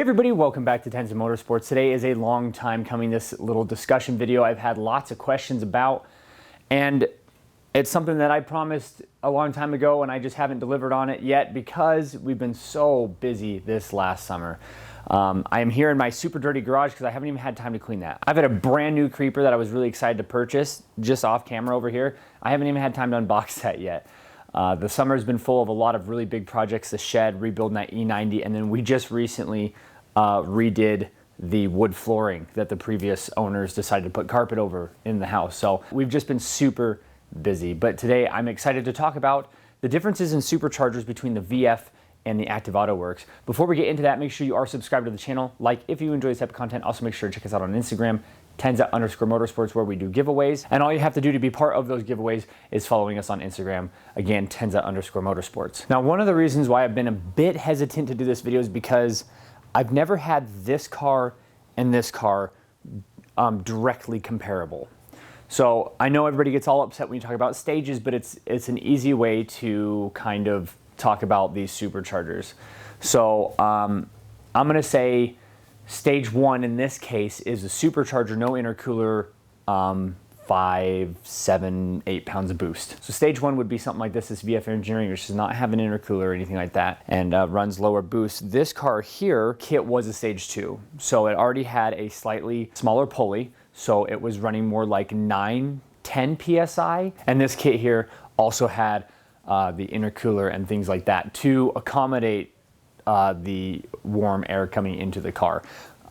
everybody, welcome back to Tenza Motorsports. Today is a long time coming, this little discussion video I've had lots of questions about, and it's something that I promised a long time ago and I just haven't delivered on it yet because we've been so busy this last summer. I am here in my super dirty garage because I haven't even had time to clean that. I've had a brand new creeper that I was really excited to purchase just off camera over here. I haven't even had time to unbox that yet. The summer's been full of a lot of really big projects, the shed, rebuilding that E90, and then we just recently redid the wood flooring that the previous owners decided to put carpet over in the house. So we've just been super busy. But today I'm excited to talk about the differences in superchargers between the VF and the Active Autoworks. Before we get into that, make sure you are subscribed to the channel. Like if you enjoy this type of content, also make sure to check us out on Instagram, Tenza_Motorsports, where we do giveaways. And all you have to do to be part of those giveaways is following us on Instagram. Again, Tenza_Motorsports. Now, one of the reasons why I've been a bit hesitant to do this video is because I've never had this car and this car directly comparable. So I know everybody gets all upset when you talk about stages, but it's an easy way to kind of talk about these superchargers. So I'm gonna say stage one in this case is a supercharger, no intercooler, 5, 7, 8 pounds of boost. So stage one would be something like this VF Engineering, which does not have an intercooler or anything like that, and runs lower boost. This car here, kit was a stage two. So it already had a slightly smaller pulley, so it was running more like 9, 10 PSI. And this kit here also had the intercooler and things like that to accommodate the warm air coming into the car.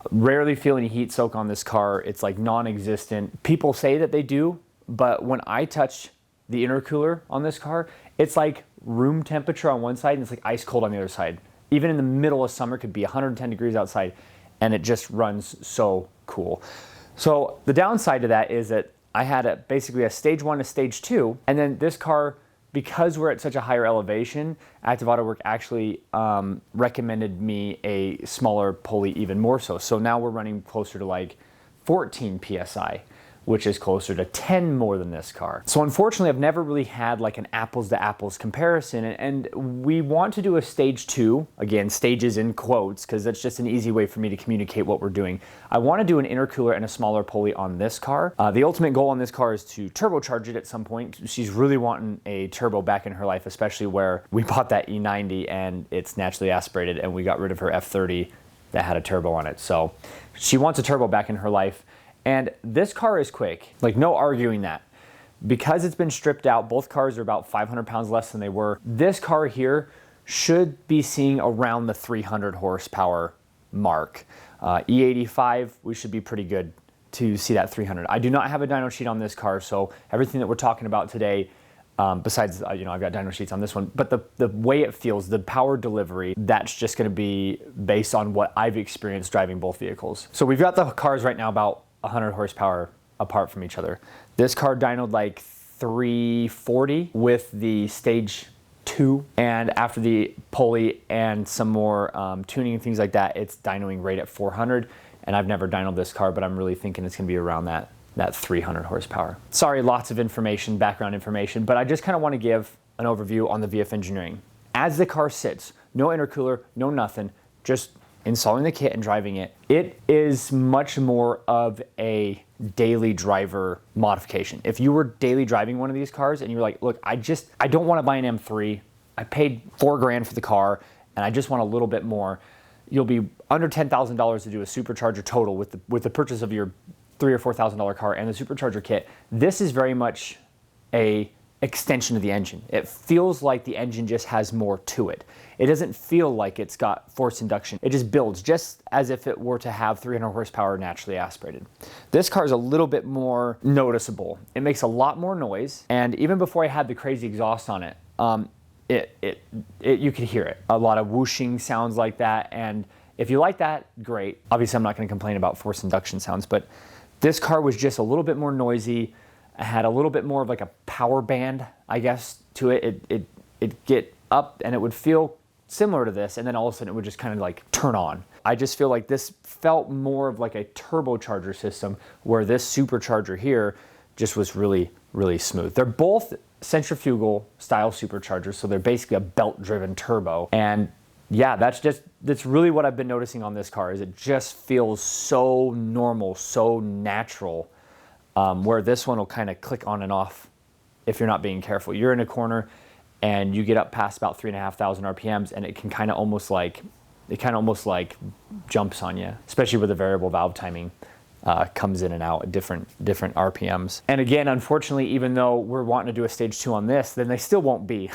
Rarely feel any heat soak on this car. It's like non-existent. People say that they do, but when I touch the intercooler on this car, it's like room temperature on one side and it's like ice cold on the other side. Even in the middle of summer, it could be 110 degrees outside and it just runs so cool. So the downside to that is that I had basically a stage one, a stage two, and then this car, because we're at such a higher elevation, Active Autowork actually recommended me a smaller pulley even more so. So now we're running closer to like 14 PSI, which is closer to 10 more than this car. So unfortunately, I've never really had like an apples to apples comparison, and we want to do a stage two, again, stages in quotes, because that's just an easy way for me to communicate what we're doing. I want to do an intercooler and a smaller pulley on this car. The ultimate goal on this car is to turbocharge it at some point. She's really wanting a turbo back in her life, especially where we bought that E90 and it's naturally aspirated and we got rid of her F30 that had a turbo on it. So she wants a turbo back in her life. And this car is quick, like no arguing that. Because it's been stripped out, both cars are about 500 pounds less than they were. This car here should be seeing around the 300 horsepower mark. E85, we should be pretty good to see that 300. I do not have a dyno sheet on this car, so everything that we're talking about today, besides, I've got dyno sheets on this one, but the way it feels, the power delivery, that's just gonna be based on what I've experienced driving both vehicles. So we've got the cars right now about 100 horsepower apart from each other. This car dynoed like 340 with the stage two, and after the pulley and some more tuning and things like that, it's dynoing right at 400. And I've never dynoed this car, but I'm really thinking it's gonna be around that 300 horsepower. Sorry, lots of information, background information, but I just kind of want to give an overview on the VF Engineering. As the car sits, no intercooler, no nothing, just installing the kit and driving it, it is much more of a daily driver modification. If you were daily driving one of these cars and you're like, look, I don't want to buy an M3. I paid $4 grand for the car and I just want a little bit more. You'll be under $10,000 to do a supercharger total with the purchase of your $3,000 or $4,000 car and the supercharger kit. This is very much a extension of the engine. It feels like the engine just has more to it. It doesn't feel like it's got forced induction. It just builds just as if it were to have 300 horsepower naturally aspirated. This car is a little bit more noticeable. It makes a lot more noise, and even before I had the crazy exhaust on it, you could hear it. A lot of whooshing sounds like that, and if you like that, great. Obviously, I'm not going to complain about forced induction sounds, but this car was just a little bit more noisy. It had a little bit more of like a power band, I guess, to it. It'd get up and it would feel similar to this, and then all of a sudden it would just kind of like turn on. I just feel like this felt more of like a turbocharger system, where this supercharger here just was really, really smooth. They're both centrifugal style superchargers, so they're basically a belt driven turbo. And yeah, that's just that's really what I've been noticing on this car, is it just feels so normal, so natural, where this one will kind of click on and off if you're not being careful. You're in a corner and you get up past about 3,500 RPMs and it can kind of almost like, jumps on you, especially with the variable valve timing. Comes in and out at different RPMs. And again, unfortunately, even though we're wanting to do a stage 2 on this, then they still won't be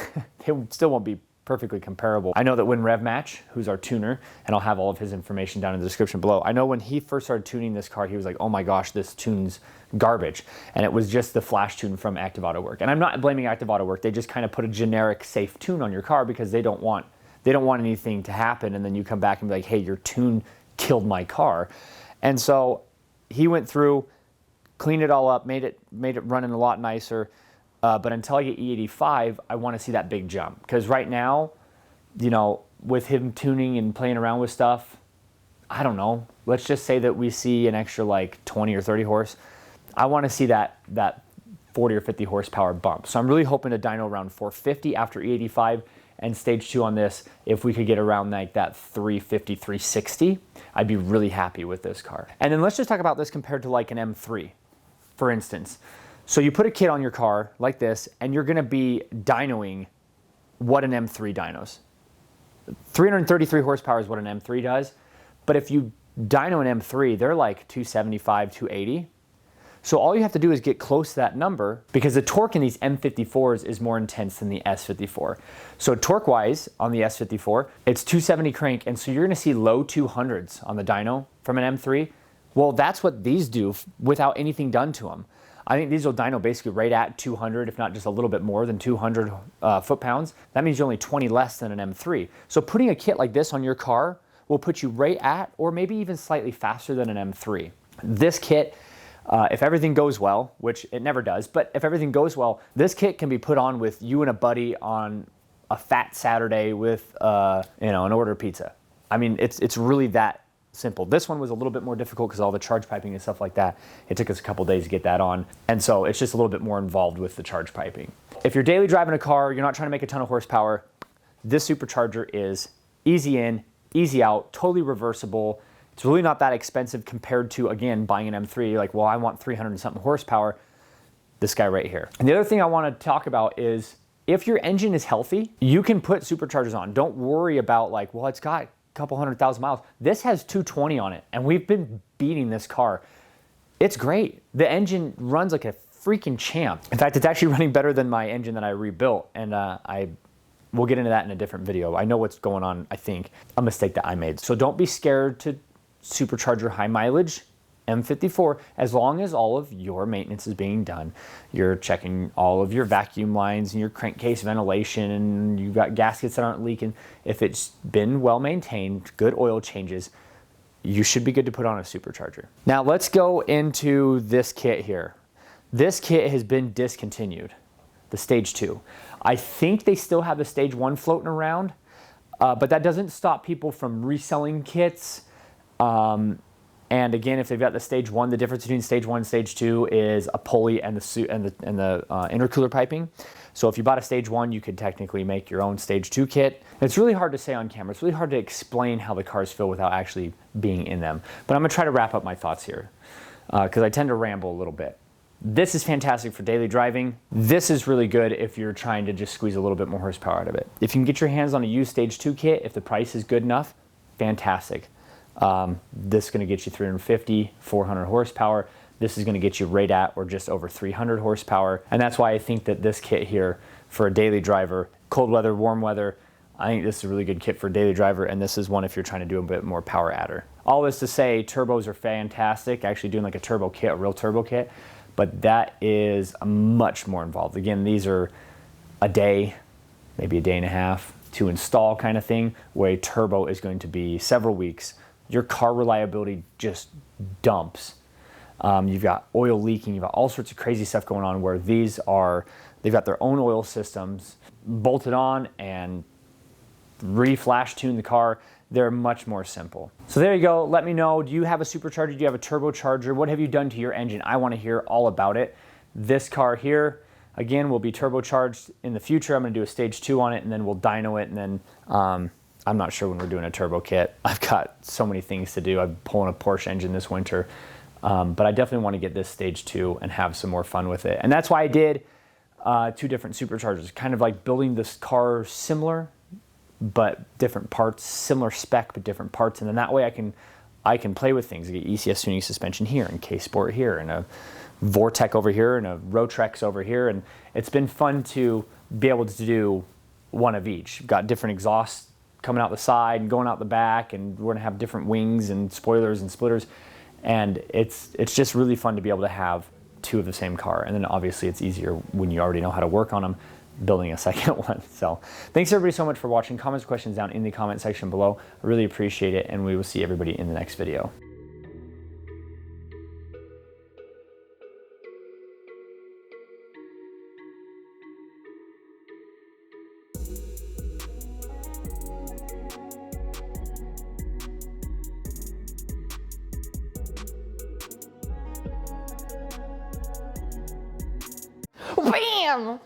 perfectly comparable. I know that when Rev Match, who's our tuner, and I'll have all of his information down in the description below, I know when he first started tuning this car, he was like, oh my gosh, this tune's garbage. And it was just the flash tune from Active Autowork. And I'm not blaming Active Autowork, they just kind of put a generic safe tune on your car because they don't want anything to happen and then you come back and be like, hey, your tune killed my car. And so he went through, cleaned it all up, made it running a lot nicer. But until I get E85, I want to see that big jump. Because right now, you know, with him tuning and playing around with stuff, I don't know. Let's just say that we see an extra like 20 or 30 horse. I want to see that 40 or 50 horsepower bump. So I'm really hoping to dyno around 450 after E85. And stage 2 on this, if we could get around like that 350, 360, I'd be really happy with this car. And then let's just talk about this compared to like an M3, for instance. So you put a kit on your car like this, and you're gonna be dynoing what an M3 dynos. 333 horsepower is what an M3 does, but if you dyno an M3, they're like 275, 280. So all you have to do is get close to that number because the torque in these M54s is more intense than the S54. So torque-wise on the S54, it's 270 crank, and so you're gonna see low 200s on the dyno from an M3. Well, that's what these do without anything done to them. I think these will dyno basically right at 200, if not just a little bit more than 200 foot-pounds. That means you're only 20 less than an M3. So putting a kit like this on your car will put you right at, or maybe even slightly faster than an M3. This kit, if everything goes well, which it never does, but if everything goes well, this kit can be put on with you and a buddy on a fat Saturday with an order of pizza. I mean, it's really that simple. This one was a little bit more difficult because all the charge piping and stuff like that. It took us a couple days to get that on. And so it's just a little bit more involved with the charge piping. If you're daily driving a car, you're not trying to make a ton of horsepower, this supercharger is easy in, easy out, totally reversible. It's really not that expensive compared to, again, buying an M3. You're like, well, I want 300 and something horsepower. This guy right here. And the other thing I want to talk about is if your engine is healthy, you can put superchargers on. Don't worry about like, well, it's got couple 100,000 miles. This has 220 on it, and we've been beating this car. It's great. The engine runs like a freaking champ. In fact, it's actually running better than my engine that I rebuilt, and we'll get into that in a different video. I know what's going on, I think, a mistake that I made. So don't be scared to supercharger high mileage M54 as long as all of your maintenance is being done. You're checking all of your vacuum lines and your crankcase ventilation, and you've got gaskets that aren't leaking. If it's been well maintained, good oil changes, you should be good to put on a supercharger. Now let's go into this kit here. This kit has been discontinued, the stage 2. I think they still have the stage 1 floating around, but that doesn't stop people from reselling kits. And again, if they've got the stage 1, the difference between stage 1 and stage 2 is a pulley and the intercooler piping. So if you bought a stage 1, you could technically make your own stage 2 kit. It's really hard to say on camera. It's really hard to explain how the cars feel without actually being in them. But I'm gonna try to wrap up my thoughts here because I tend to ramble a little bit. This is fantastic for daily driving. This is really good if you're trying to just squeeze a little bit more horsepower out of it. If you can get your hands on a used stage 2 kit, if the price is good enough, fantastic. This is going to get you 350, 400 horsepower. This is going to get you right at or just over 300 horsepower. And that's why I think that this kit here for a daily driver, cold weather, warm weather, I think this is a really good kit for a daily driver. And this is one if you're trying to do a bit more power adder. All this to say, turbos are fantastic. Actually doing like a turbo kit, a real turbo kit, but that is much more involved. Again, these are a day, maybe a day and a half to install kind of thing, where a turbo is going to be several weeks. Your car reliability just dumps. You've got oil leaking, you've got all sorts of crazy stuff going on where they've got their own oil systems bolted on and re-flash tune the car. They're much more simple. So there you go. Let me know, do you have a supercharger? Do you have a turbocharger? What have you done to your engine? I want to hear all about it. This car here, again, will be turbocharged in the future. I'm going to do a stage 2 on it, and then we'll dyno it, and then I'm not sure when we're doing a turbo kit. I've got so many things to do. I'm pulling a Porsche engine this winter. But I definitely want to get this stage 2 and have some more fun with it. And that's why I did 2 different superchargers, kind of like building this car similar, but different parts, similar spec, but different parts. And then that way I can play with things. I get ECS tuning suspension here, and K-Sport here, and a Vortech over here, and a Rotrex over here. And it's been fun to be able to do one of each. Got different exhausts coming out the side and going out the back, and we're gonna have different wings and spoilers and splitters. And it's just really fun to be able to have 2 of the same car. And then obviously it's easier when you already know how to work on them, building a second one. So thanks everybody so much for watching. Comments, questions down in the comment section below. I really appreciate it, and we will see everybody in the next video. Bam!